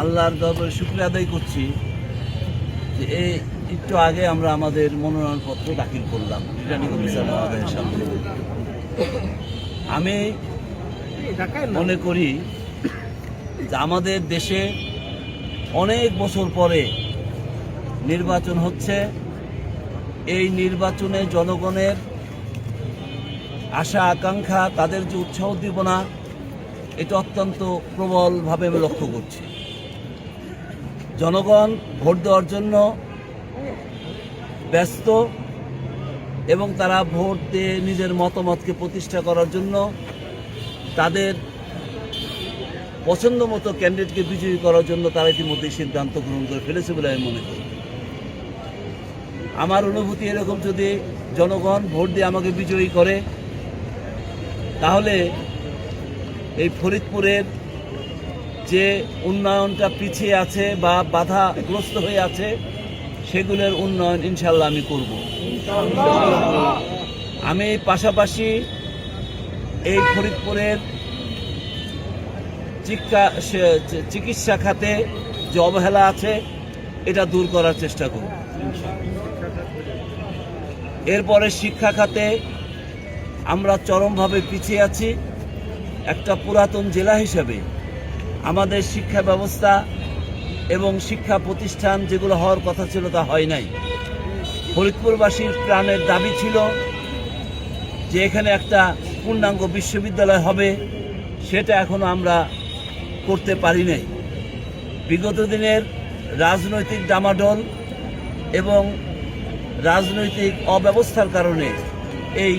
আল্লাহর দরবারে শুকরিয়া আদায় করছি যে একটু আগে আমরা আমাদের মনোনয়নপত্র দাখিল করলাম রিটার্নিং অফিসার মহোদয়ের সামনে। আমি মনে করি যে আমাদের দেশে অনেক বছর পরে নির্বাচন হচ্ছে। এই নির্বাচনে জনগণের আশা আকাঙ্ক্ষা, তাদের যে উৎসাহ উদ্দীপনা, এটা অত্যন্ত প্রবলভাবে আমি লক্ষ্য করছি। জনগণ ভোট দেওয়ার জন্য ব্যস্ত এবং তারা ভোট দিয়ে নিজের মতামতকে প্রতিষ্ঠা করার জন্য তাদের পছন্দ মতো ক্যান্ডিডেটকে বিজয়ী করার জন্য তারা ইতিমধ্যে সিদ্ধান্ত গ্রহণ করে ফেলেছে বলে আমি মনে করি। আমার অনুভূতি এরকম, যদি জনগণ ভোট দিয়ে আমাকে বিজয়ী করে তাহলে এই ফরিদপুরের যে উন্নয়নটা পিছিয়ে আছে বা বাধাগ্রস্ত হয়ে আছে সেগুলোর উন্নয়ন ইনশাল্লাহ আমি করব। আমি পাশাপাশি এই ফরিদপুরের চিকিৎসা খাতে যে অবহেলা আছে এটা দূর করার চেষ্টা করব। এরপরে শিক্ষা খাতে আমরা চরমভাবে পিছিয়ে আছি। একটা পুরাতন জেলা হিসেবে আমাদের শিক্ষা ব্যবস্থা এবং শিক্ষা প্রতিষ্ঠান যেগুলো হওয়ার কথা ছিল তা হয় নাই। ফরিদপুরবাসীর প্রাণের দাবি ছিল যে এখানে একটা পূর্ণাঙ্গ বিশ্ববিদ্যালয় হবে, সেটা এখনো আমরা করতে পারি নাই। বিগত দিনের রাজনৈতিক ডামাডোল এবং রাজনৈতিক অব্যবস্থার কারণে এই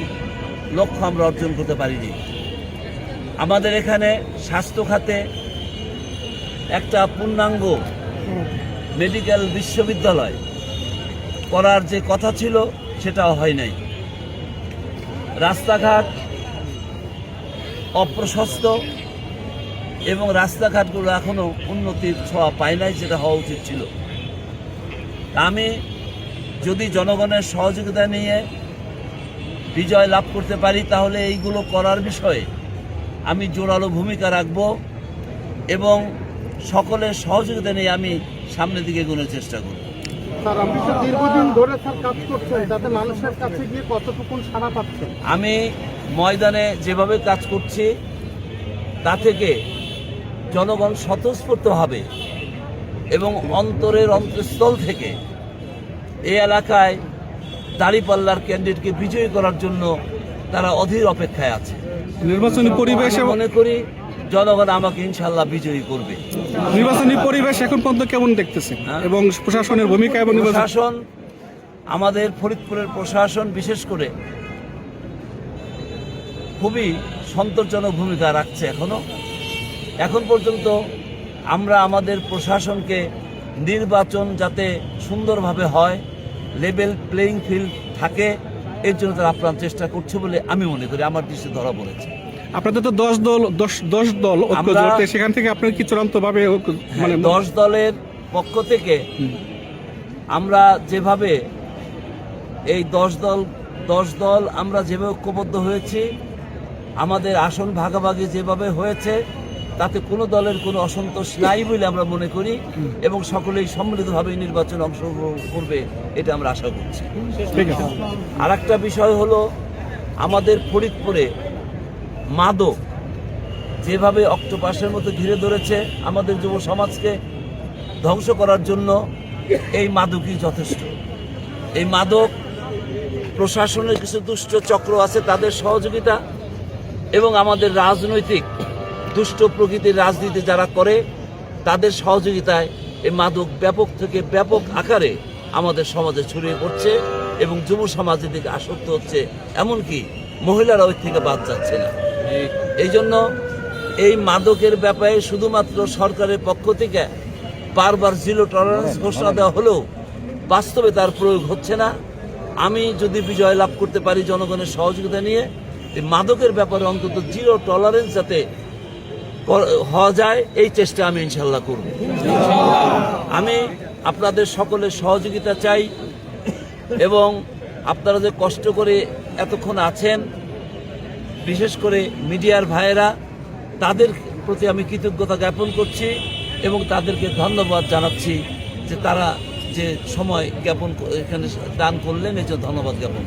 লক্ষ্য আমরা অর্জন করতে পারিনি। আমাদের এখানে স্বাস্থ্য খাতে একটা পূর্ণাঙ্গ মেডিকেল বিশ্ববিদ্যালয় করার যে কথা ছিল সেটাও হয় নাই। রাস্তাঘাট অপ্রশস্ত এবং রাস্তাঘাটগুলো এখনো উন্নতির ছোঁয়া পায় নাই, যেটা হওয়া উচিত ছিল। আমি যদি জনগণের সহযোগিতা নিয়ে বিজয় লাভ করতে পারি তাহলে এইগুলো করার বিষয়ে আমি জোরালো ভূমিকা রাখব এবং সকলের সহযোগিতা নিয়ে আমি সামনের দিকে এগোনোর চেষ্টা করব। স্যার, আপনি তো দীর্ঘদিন ধরে স্যার কাজ করছেন, তাতে মানুষের কাছে গিয়ে কতটুকু সাড়া পাচ্ছেন? আমি ময়দানে যেভাবে কাজ করছি তা থেকে জনগণ স্বতঃস্ফূর্তভাবে এবং অন্তরের অন্তঃস্থল থেকে এই এলাকায় দাঁড়িপাল্লার ক্যান্ডিডেটকে বিজয়ী করার জন্য তারা অধীর অপেক্ষায় আছে। নির্বাচনী পরিবেশ মনে করি জনগণ আমাকে ইনশাল্লাহ বিজয়ী করবে। নির্বাচনী পরিবেশ এখন পর্যন্ত কেমন দেখতেছে এবং প্রশাসনের ভূমিকা এবং প্রশাসন, আমাদের ফরিদপুরের প্রশাসন বিশেষ করে খুবই সন্তোষজনক ভূমিকা রাখছে। এখন পর্যন্ত আমরা আমাদের প্রশাসনকে নির্বাচন যাতে সুন্দরভাবে হয়, লেভেল প্লেইং ফিল্ড থাকে, এর জন্য তারা আপ্রাণ চেষ্টা করছে বলে আমি মনে করি, আমার দৃষ্টি ধরা পড়েছে। আপনাদের তো 10 দল ঐক্য জোটে, সেখান থেকে আপনার কি চূড়ান্তভাবে মানে 10 দলের পক্ষ থেকে আমরা যেভাবে এই 10 দল আমরা যেভাবে ঐক্যবদ্ধ হয়েছি, আমাদের আসন ভাগাভাগি যেভাবে হয়েছে, তাতে কোনো দলের কোনো অসন্তোষ নাই বলে আমরা মনে করি এবং সকলেই সম্মিলিতভাবে নির্বাচনে অংশগ্রহণ করবে, এটা আমরা আশা করছি। আর একটা বিষয় হলো, আমাদের ফরিদপুরে মাদক যেভাবে অক্টোপাসের মতো ঘিরে ধরেছে আমাদের যুব সমাজকে ধ্বংস করার জন্য, এই মাদকই যথেষ্ট। এই মাদক প্রশাসনের কিছু দুষ্ট চক্র আছে, তাদের সহযোগিতা এবং আমাদের রাজনৈতিক দুষ্ট প্রকৃতির রাজনীতি যারা করে তাদের সহযোগিতায় এই মাদক ব্যাপক থেকে ব্যাপক আকারে আমাদের সমাজে ছড়িয়ে পড়ছে এবং যুব সমাজের দিকে আসক্ত হচ্ছে, এমনকি মহিলারা ওই থেকে বাদ যাচ্ছে না। এই জন্য এই মাদকের ব্যাপারে শুধুমাত্র সরকারের পক্ষ থেকে বারবার জিরো টলারেন্স ঘোষণা দেওয়া হলেও বাস্তবে তার প্রয়োগ হচ্ছে না। আমি যদি বিজয় লাভ করতে পারি জনগণের সহযোগিতা নিয়ে, এই মাদকের ব্যাপারে অন্তত জিরো টলারেন্স যাতে হওয়া যায়, এই চেষ্টা আমি ইনশাল্লাহ করব। আমি আপনাদের সকলের সহযোগিতা চাই এবং আপনারা যে কষ্ট করে এতক্ষণ আছেন, বিশেষ করে মিডিয়ার ভাইয়েরা, তাদের প্রতি আমি কৃতজ্ঞতা জ্ঞাপন করছি এবং তাদেরকে ধন্যবাদ জানাচ্ছি যে তারা যে সময় জ্ঞাপন এখানে দান করলেন, এই জন্য ধন্যবাদ জ্ঞাপন।